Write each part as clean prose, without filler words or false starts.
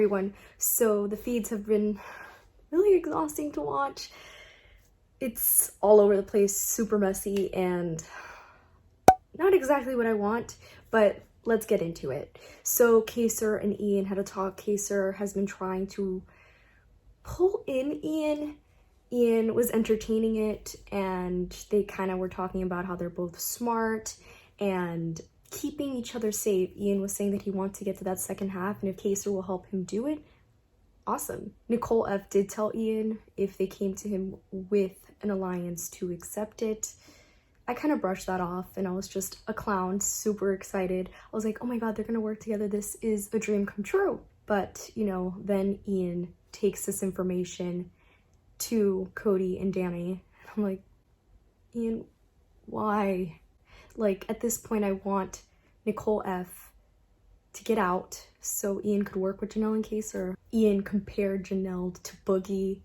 everyone. So the feeds have been really exhausting to watch. It's all over the place, super messy, and not exactly what I want, but let's get into it. So Kaysar and Ian had a talk. Kaysar has been trying to pull in Ian. Ian was entertaining it, and they kind of were talking about how they're both smart and keeping each other safe. Ian was saying that he wants to get to that second half, and if Kaysar will help him do it, awesome. Nicole F did tell Ian if they came to him with an alliance to accept it. I kind of brushed that off, and I was just a clown, super excited. I was like, oh my god, they're gonna work together. This is a dream come true. But, you know, then Ian takes this information to Cody and Danny. I'm like, Ian, why? Like, at this point, I want Nicole F to get out so Ian could work with Janelle and Kaysar. Ian compared Janelle to Boogie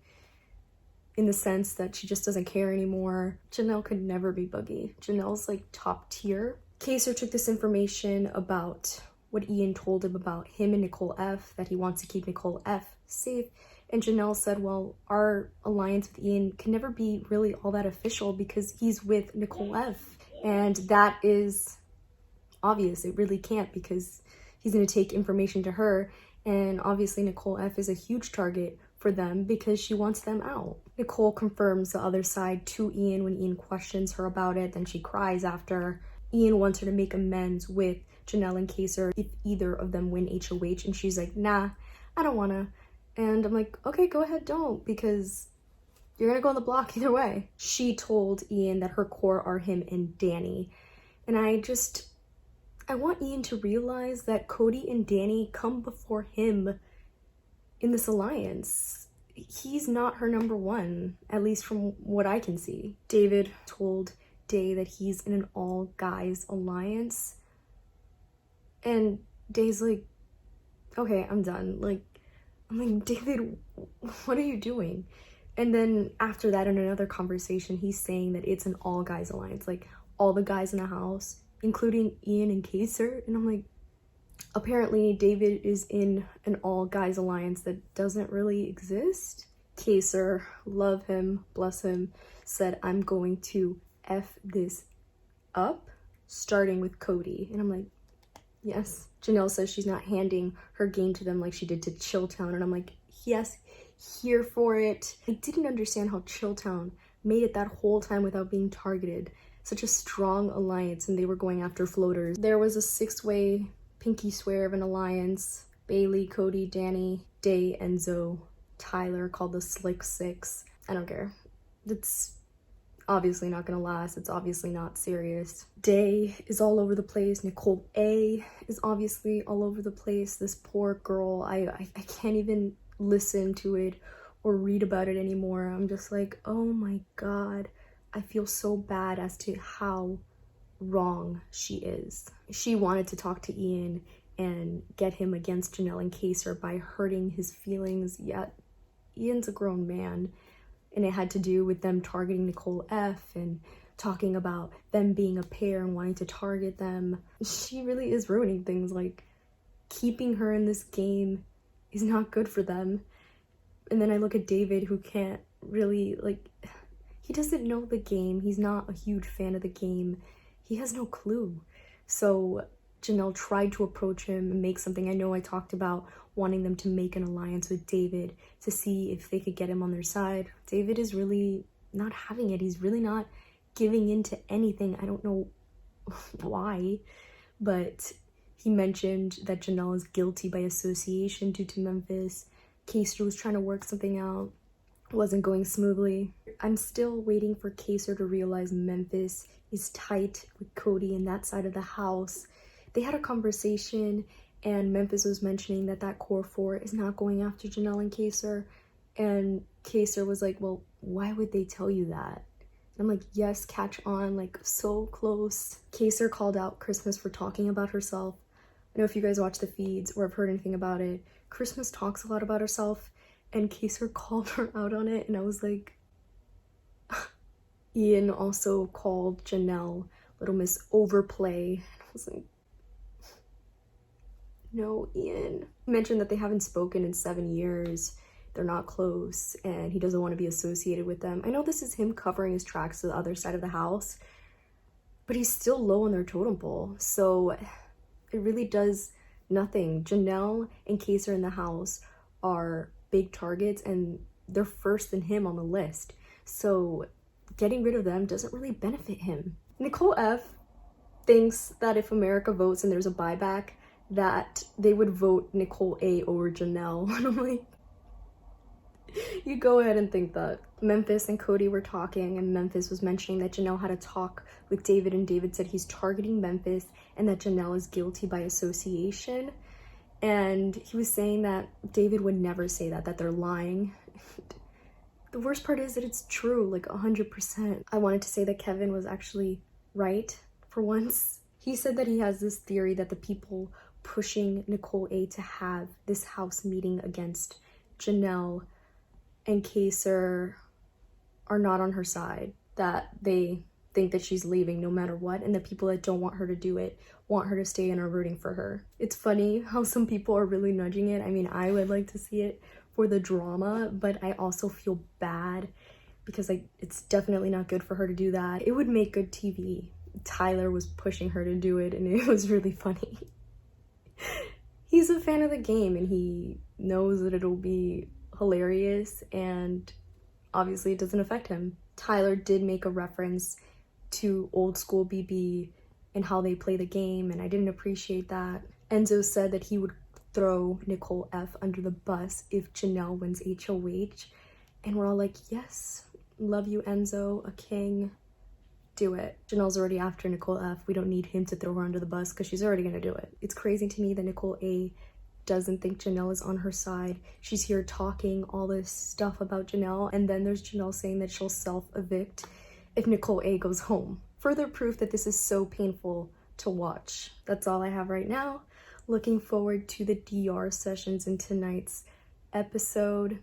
in the sense that she just doesn't care anymore. Janelle could never be Boogie. Janelle's like top tier. Kaysar took this information about what Ian told him about him and Nicole F, that he wants to keep Nicole F safe. And Janelle said, well, our alliance with Ian can never be really all that official because he's with Nicole F. And that is obvious. It really can't, because he's going to take information to her. And obviously Nicole F is a huge target for them because she wants them out. Nicole confirms the other side to Ian when Ian questions her about it. Then she cries after. Ian wants her to make amends with Janelle and Kaysar if either of them win HOH. And she's like, nah, I don't want to. And I'm like, okay, go ahead, don't, because you're gonna go on the block either way. She told Ian that her core are him and Danny. And I want Ian to realize that Cody and Danny come before him in this alliance. He's not her number one, at least from what I can see. David told Day that he's in an all guys alliance. And Day's like, okay, I'm done. I'm like, David, what are you doing? And then after that, in another conversation, he's saying that it's an all guys alliance, like all the guys in the house, including Ian and Kaysar. And I'm like, apparently David is in an all guys alliance that doesn't really exist. Kaysar, love him, bless him, said, I'm going to F this up, starting with Cody. And I'm like, yes. Janelle says she's not handing her game to them like she did to Chilltown. And I'm like, yes, here for it. I didn't understand how Chilltown made it that whole time without being targeted. Such a strong alliance, and they were going after floaters. There was a 6-way pinky swear of an alliance. Bailey, Cody, Danny, Day, Enzo, Tyler, called the Slick Six. I don't care. It's obviously not gonna last. It's obviously not serious. Day is all over the place. Nicole A is obviously all over the place. This poor girl, I can't even listen to it or read about it anymore. I'm just like, oh my god, I feel so bad as to how wrong she is. She wanted to talk to Ian and get him against Janelle and Kaysar by hurting his feelings, yet Ian's a grown man. And it had to do with them targeting Nicole F and talking about them being a pair and wanting to target them. She really is ruining things. Like, keeping her in this game is not good for them. And then I look at David, who can't really, he doesn't know the game. He's not a huge fan of the game. He has no clue. So Janelle tried to approach him and make something. I know I talked about wanting them to make an alliance with David to see if they could get him on their side. David is really not having it. He's really not giving in to anything. I don't know why, but he mentioned that Janelle is guilty by association due to Memphis. Kaysar was trying to work something out. It wasn't going smoothly. I'm still waiting for Kaysar to realize Memphis is tight with Cody in that side of the house. They had a conversation, and Memphis was mentioning that that core 4 is not going after Janelle and Kaysar. And Kaysar was like, well, why would they tell you that? And I'm like, yes, catch on, like, so close. Kaysar called out Christmas for talking about herself. I know if you guys watch the feeds or have heard anything about it, Christmas talks a lot about herself, and Kaysar called her out on it, and I was like, Ian also called Janelle Little Miss Overplay. And I was like, No, Ian. He mentioned that they haven't spoken in 7 years. They're not close and he doesn't want to be associated with them. I know this is him covering his tracks to the other side of the house, but he's still low on their totem pole. So it really does nothing. Janelle and Case are in the house are big targets and they're first than him on the list. So getting rid of them doesn't really benefit him. Nicole F thinks that if America votes and there's a buyback, that they would vote Nicole A over Janelle. And I'm like, you go ahead and think that. Memphis and Cody were talking and Memphis was mentioning that Janelle had a talk with David and David said he's targeting Memphis and that Janelle is guilty by association. And he was saying that David would never say that, that they're lying. The worst part is that it's true, like 100%. I wanted to say that Kevin was actually right for once. He said that he has this theory that the people pushing Nicole A to have this house meeting against Janelle and Kaser are not on her side, that they think that she's leaving no matter what, and the people that don't want her to do it want her to stay and are rooting for her. It's funny how some people are really nudging it. I mean, I would like to see it for the drama, but I also feel bad because like it's definitely not good for her to do that. It would make good TV. Tyler was pushing her to do it and it was really funny. He's a fan of the game and he knows that it'll be hilarious and obviously it doesn't affect him. Tyler did make a reference to old school BB and how they play the game and I didn't appreciate that. Enzo said that he would throw Nicole F under the bus if Janelle wins HOH and we're all like, yes, love you Enzo, a king, do it. Janelle's already after Nicole F. We don't need him to throw her under the bus because she's already gonna do it. It's crazy to me that Nicole A doesn't think Janelle is on her side. She's here talking all this stuff about Janelle and then there's Janelle saying that she'll self-evict if Nicole A goes home. Further proof that this is so painful to watch. That's all I have right now. Looking forward to the DR sessions in tonight's episode.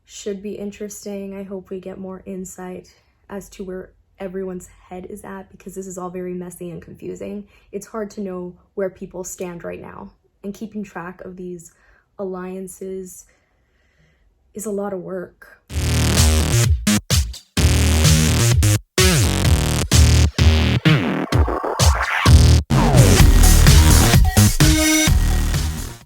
Should be interesting. I hope we get more insight as to where everyone's head is at because this is all very messy and confusing. It's hard to know where people stand right now. And keeping track of these alliances is a lot of work.